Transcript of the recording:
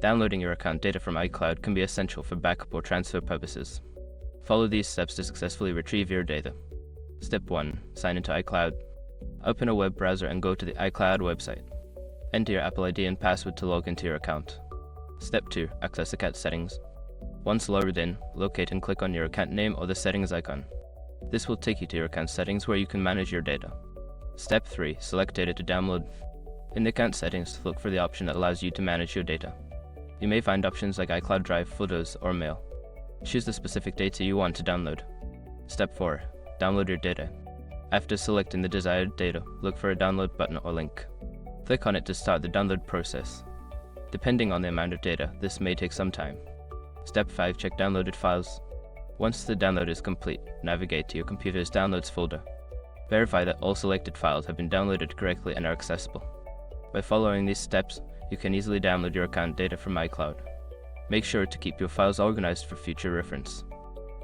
Downloading your account data from iCloud can be essential for backup or transfer purposes. Follow these steps to successfully retrieve your data. Step 1. Sign into iCloud. Open a web browser and go to the iCloud website. Enter your Apple ID and password to log into your account. Step 2. Access account settings. Once logged in, locate and click on your account name or the settings icon. This will take you to your account settings where you can manage your data. Step 3. Select data to download. In the account settings, look for the option that allows you to manage your data. You may find options like iCloud Drive, Photos, or Mail. Choose the specific data you want to download. Step 4. Download your data. After selecting the desired data, look for a download button or link. Click on it to start the download process. Depending on the amount of data, this may take some time. Step 5. Check downloaded files. Once the download is complete, navigate to your computer's Downloads folder. Verify that all selected files have been downloaded correctly and are accessible. By following these steps, you can easily download your account data from iCloud. Make sure to keep your files organized for future reference.